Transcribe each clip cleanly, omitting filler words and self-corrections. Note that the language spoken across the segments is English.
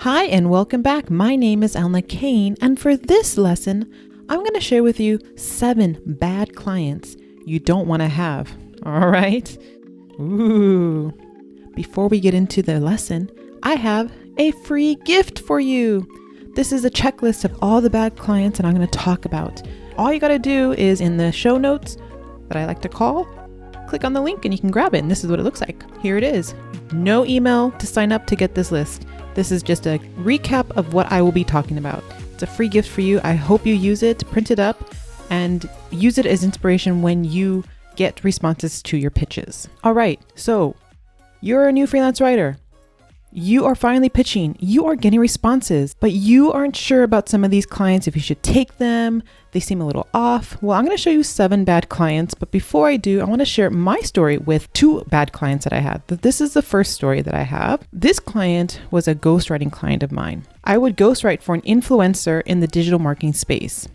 Hi and welcome back. My name is Elna Cain, and for this lesson, I'm going to share with you 7 bad clients you don't want to have. All right? Ooh. Before we get into the lesson, I have a free gift for you. This is a checklist of all the bad clients that I'm going to talk about. All you got to do is in the show notes that I like to call, click on the link and you can grab it. And this is what it looks like. Here it is. No email to sign up to get this list. This is just a recap of what I will be talking about. It's a free gift for you. I hope you use it, print it up, and use it as inspiration when you get responses to your pitches. All right, so you're a new freelance writer. You are finally pitching. You are getting responses, but you aren't sure about some of these clients, if you should take them. They seem a little off. Well, I'm going to show you 7 bad clients, but before I do, I want to share my story with 2 bad clients that I had. This is the first story that I have. This client was a ghostwriting client of mine. I would ghostwrite for an influencer in the digital marketing space,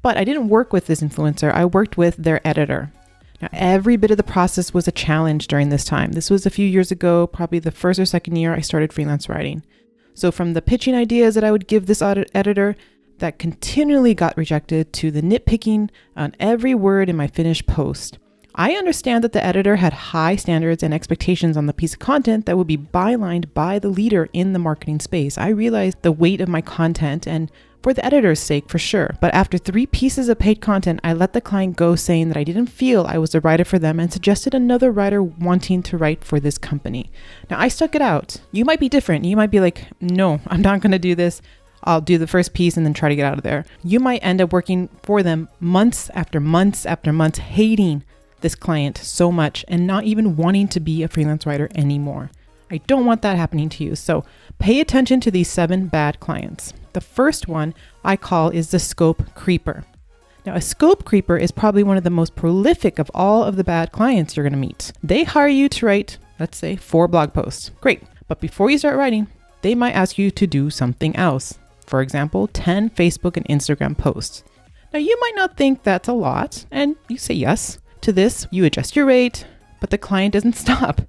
but I didn't work with this influencer. I worked with their editor. Now, every bit of the process was a challenge during this time. This was a few years ago, probably the first or second year I started freelance writing. So from the pitching ideas that I would give this editor that continually got rejected to the nitpicking on every word in my finished post. I understand that the editor had high standards and expectations on the piece of content that would be bylined by the leader in the marketing space. I realized the weight of my content and for the editor's sake, for sure. But after 3 pieces of paid content, I let the client go saying that I didn't feel I was the writer for them and suggested another writer wanting to write for this company. Now, I stuck it out. You might be different. You might be like, no, I'm not going to do this. I'll do the first piece and then try to get out of there. You might end up working for them months after months after months, hating this client so much and not even wanting to be a freelance writer anymore. I don't want that happening to you. So pay attention to these 7 bad clients. The first one I call is the scope creeper. Now, a scope creeper is probably one of the most prolific of all of the bad clients you're going to meet. They hire you to write, let's say, 4 blog posts. Great. But before you start writing, they might ask you to do something else. For example, 10 Facebook and Instagram posts. Now, you might not think that's a lot, and you say yes. To this, you adjust your rate, but the client doesn't stop.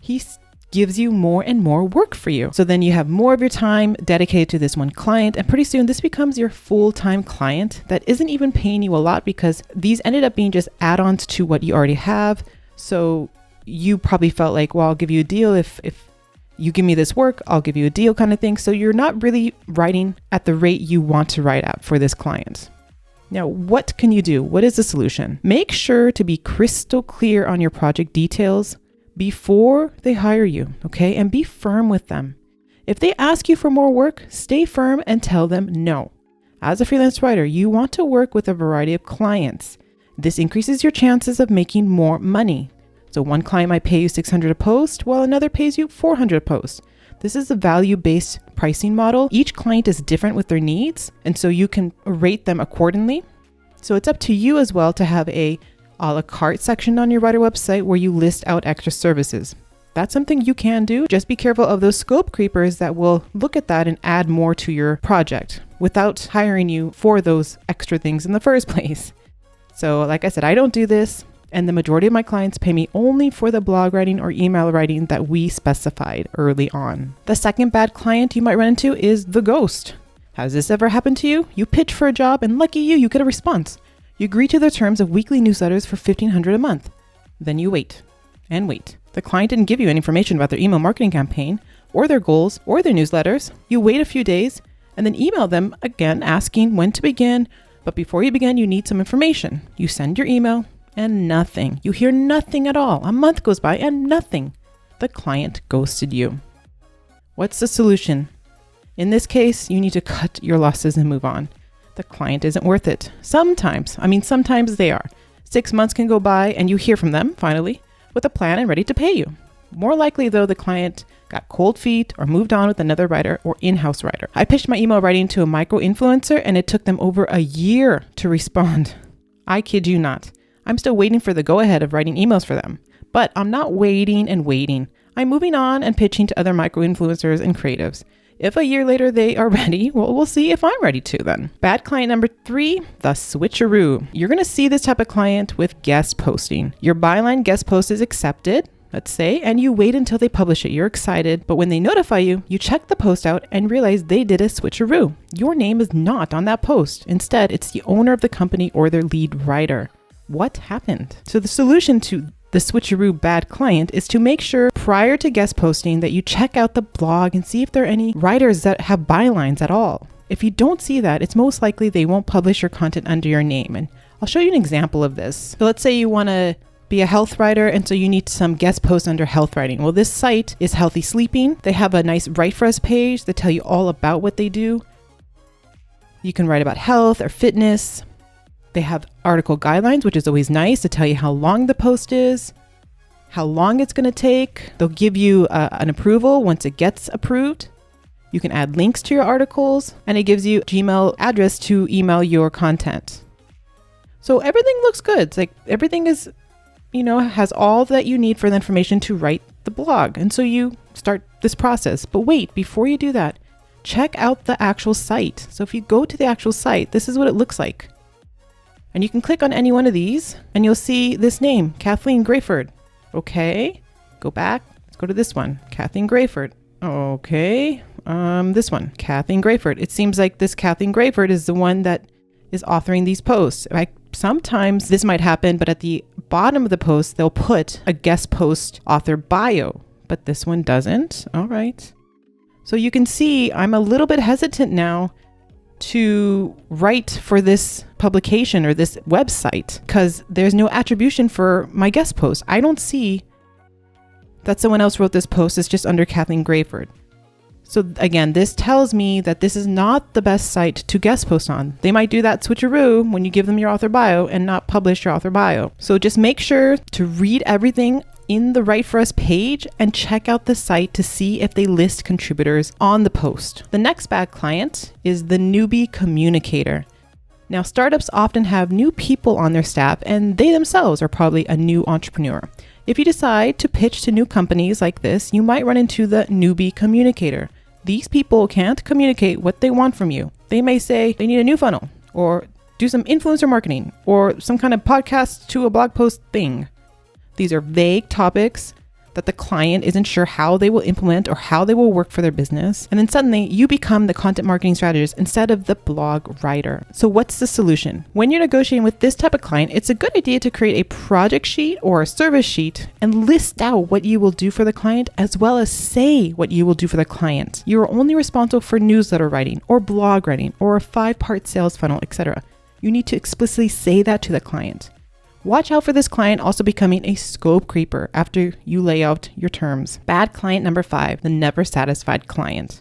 He gives you more and more work for you. So then you have more of your time dedicated to this one client, and pretty soon this becomes your full-time client that isn't even paying you a lot because these ended up being just add-ons to what you already have. So you probably felt like, well, I'll give you a deal if you give me this work, I'll give you a deal kind of thing. So you're not really writing at the rate you want to write at for this client. Now, what can you do? What is the solution? Make sure to be crystal clear on your project details before they hire you, okay? And be firm with them. If they ask you for more work, stay firm and tell them no. As a freelance writer, you want to work with a variety of clients. This increases your chances of making more money. So one client might pay you $600 a post, while another pays you $400 a post. This is a value-based pricing model. Each client is different with their needs, and so you can rate them accordingly. So it's up to you as well to have a la carte section on your writer website where you list out extra services. That's something you can do. Just be careful of those scope creepers that will look at that and add more to your project without hiring you for those extra things in the first place. So like I said, I don't do this. And the majority of my clients pay me only for the blog writing or email writing that we specified early on. The second bad client you might run into is the ghost. Has this ever happened to you? You pitch for a job and lucky you get a response. You agree to the terms of weekly newsletters for $1,500 a month. Then you wait and wait. The client didn't give you any information about their email marketing campaign or their goals or their newsletters. You wait a few days and then email them again asking when to begin. But before you begin, you need some information. You send your email and nothing. You hear nothing at all. A month goes by and nothing. The client ghosted you. What's the solution? In this case, you need to cut your losses and move on. The client isn't worth it. Sometimes they are. 6 months can go by and you hear from them finally with a plan and ready to pay you. More likely though, the client got cold feet or moved on with another writer or in-house writer. I pitched my email writing to a micro influencer and it took them over a year to respond. I kid you not. I'm still waiting for the go-ahead of writing emails for them. But I'm not waiting and waiting. I'm moving on and pitching to other micro-influencers and creatives. If a year later they are ready, well, we'll see if I'm ready too then. Bad client number 3, the switcheroo. You're going to see this type of client with guest posting. Your byline guest post is accepted, let's say, and you wait until they publish it. You're excited, but when they notify you, you check the post out and realize they did a switcheroo. Your name is not on that post. Instead, it's the owner of the company or their lead writer. What happened? So the solution to the switcheroo bad client is to make sure prior to guest posting that you check out the blog and see if there are any writers that have bylines at all. If you don't see that, it's most likely they won't publish your content under your name. And I'll show you an example of this. So let's say you want to be a health writer, and so you need some guest posts under health writing. Well, this site is Healthy Sleeping. They have a nice Write For Us page that tell you all about what they do. You can write about health or fitness. They have article guidelines, which is always nice to tell you how long the post is, how long it's going to take. They'll give you an approval once it gets approved. You can add links to your articles, and it gives you a Gmail address to email your content. So everything looks good. It's like everything is, has all that you need for the information to write the blog. And so you start this process. But wait, before you do that, check out the actual site. So if you go to the actual site, this is what it looks like. And you can click on any one of these and you'll see this name, Kathleen Grayford. Okay, go back. Let's go to this one, Kathleen Grayford. Okay, this one, Kathleen Grayford. It seems like this Kathleen Grayford is the one that is authoring these posts. Sometimes this might happen, but at the bottom of the post, they'll put a guest post author bio, but this one doesn't. All right. So you can see I'm a little bit hesitant now to write for this publication or this website because there's no attribution for my guest post. I don't see that someone else wrote this post. It's just under Kathleen Grayford. So again, this tells me that this is not the best site to guest post on. They might do that switcheroo when you give them your author bio and not publish your author bio. So just make sure to read everything in the Write For Us page and check out the site to see if they list contributors on the post. The next bad client is the Newbie Communicator. Now, startups often have new people on their staff and they themselves are probably a new entrepreneur. If you decide to pitch to new companies like this, you might run into the Newbie Communicator. These people can't communicate what they want from you. They may say they need a new funnel or do some influencer marketing or some kind of podcast to a blog post thing. These are vague topics that the client isn't sure how they will implement or how they will work for their business. And then suddenly you become the content marketing strategist instead of the blog writer. So what's the solution? When you're negotiating with this type of client, it's a good idea to create a project sheet or a service sheet and list out what you will do for the client as well as say what you will do for the client. You are only responsible for newsletter writing or blog writing or a 5-part sales funnel, etc. You need to explicitly say that to the client. Watch out for this client also becoming a scope creeper after you lay out your terms. Bad client number 5, the never satisfied client.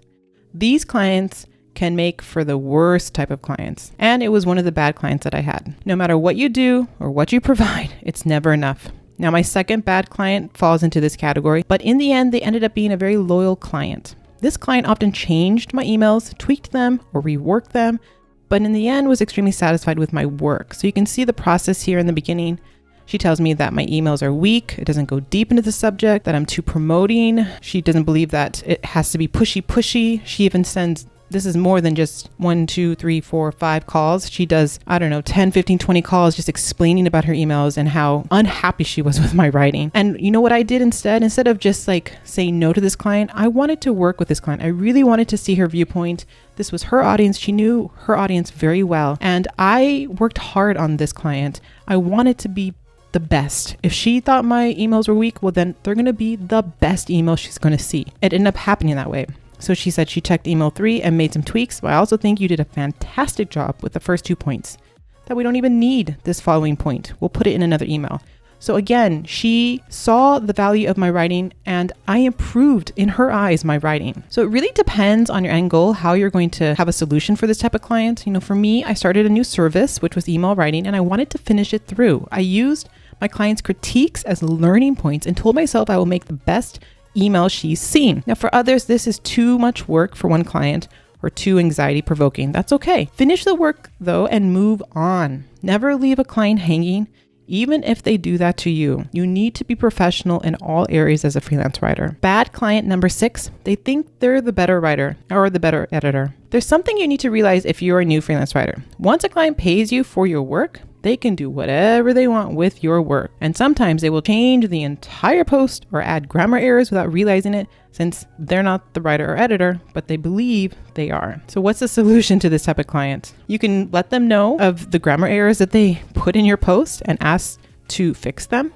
These clients can make for the worst type of clients. And it was one of the bad clients that I had. No matter what you do or what you provide, it's never enough. Now, my second bad client falls into this category, but in the end, they ended up being a very loyal client. This client often changed my emails, tweaked them, or reworked them, but in the end was extremely satisfied with my work. So you can see the process here in the beginning. She tells me that my emails are weak. It doesn't go deep into the subject, that I'm too promoting. She doesn't believe that it has to be pushy. She even sends, this is more than just 1, 2, 3, 4, 5 calls. She does, 10, 15, 20 calls just explaining about her emails and how unhappy she was with my writing. And you know what I did instead? Instead of just saying no to this client, I wanted to work with this client. I really wanted to see her viewpoint. This was her audience. She knew her audience very well. And I worked hard on this client. I wanted to be the best. If she thought my emails were weak, well, then they're going to be the best email she's going to see. It ended up happening that way. So she said she checked email 3 and made some tweaks, but I also think you did a fantastic job with the first 2 points, that we don't even need this following point. We'll put it in another email. So again, she saw the value of my writing and I improved in her eyes my writing. So it really depends on your end goal, how you're going to have a solution for this type of client. For me, I started a new service, which was email writing, and I wanted to finish it through. I used my client's critiques as learning points and told myself I will make the best email she's seen. Now for others, this is too much work for one client or too anxiety provoking. That's okay. Finish the work though and move on. Never leave a client hanging. Even if they do that to you, you need to be professional in all areas as a freelance writer. Bad client number 6, they think they're the better writer or the better editor. There's something you need to realize if you're a new freelance writer. Once a client pays you for your work, They can do whatever they want with your work. And sometimes they will change the entire post or add grammar errors without realizing it, since they're not the writer or editor, but they believe they are. So what's the solution to this type of client? You can let them know of the grammar errors that they put in your post and ask to fix them.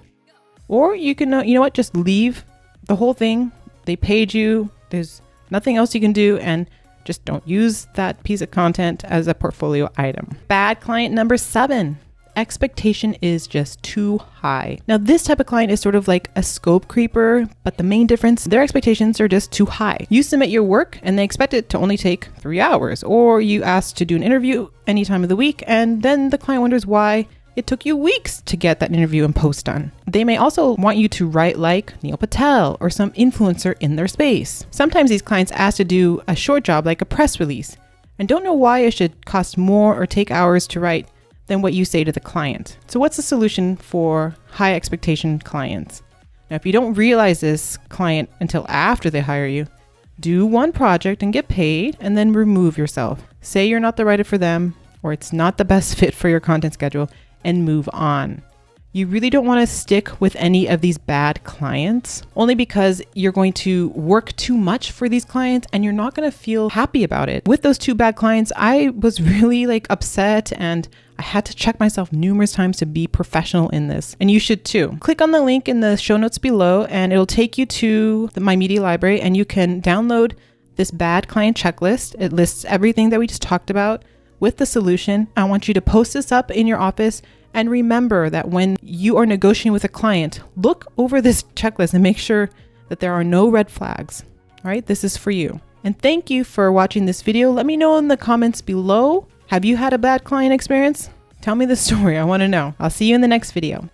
Or you can, just leave the whole thing. They paid you. There's nothing else you can do, and just don't use that piece of content as a portfolio item. Bad client number 7. Expectation is just too high. Now, this type of client is sort of like a scope creeper, but the main difference, their expectations are just too high. You submit your work and they expect it to only take 3 hours, or you ask to do an interview any time of the week, and then the client wonders why it took you weeks to get that interview and post done. They may also want you to write like Neil Patel or some influencer in their space. Sometimes these clients ask to do a short job like a press release and don't know why it should cost more or take hours to write than what you say to the client. So what's the solution for high expectation clients? Now, if you don't realize this client until after they hire you, do one project and get paid, and then remove yourself. Say you're not the writer for them, or it's not the best fit for your content schedule, and move on. You really don't want to stick with any of these bad clients, only because you're going to work too much for these clients and you're not going to feel happy about it. With those 2 bad clients, I was really upset, and I had to check myself numerous times to be professional in this. And you should too. Click on the link in the show notes below and it'll take you to my media library, and you can download this bad client checklist. It lists everything that we just talked about with the solution. I want you to post this up in your office, and remember that when you are negotiating with a client, look over this checklist and make sure that there are no red flags. All right, this is for you. And thank you for watching this video. Let me know in the comments below. Have you had a bad client experience? Tell me the story. I want to know. I'll see you in the next video.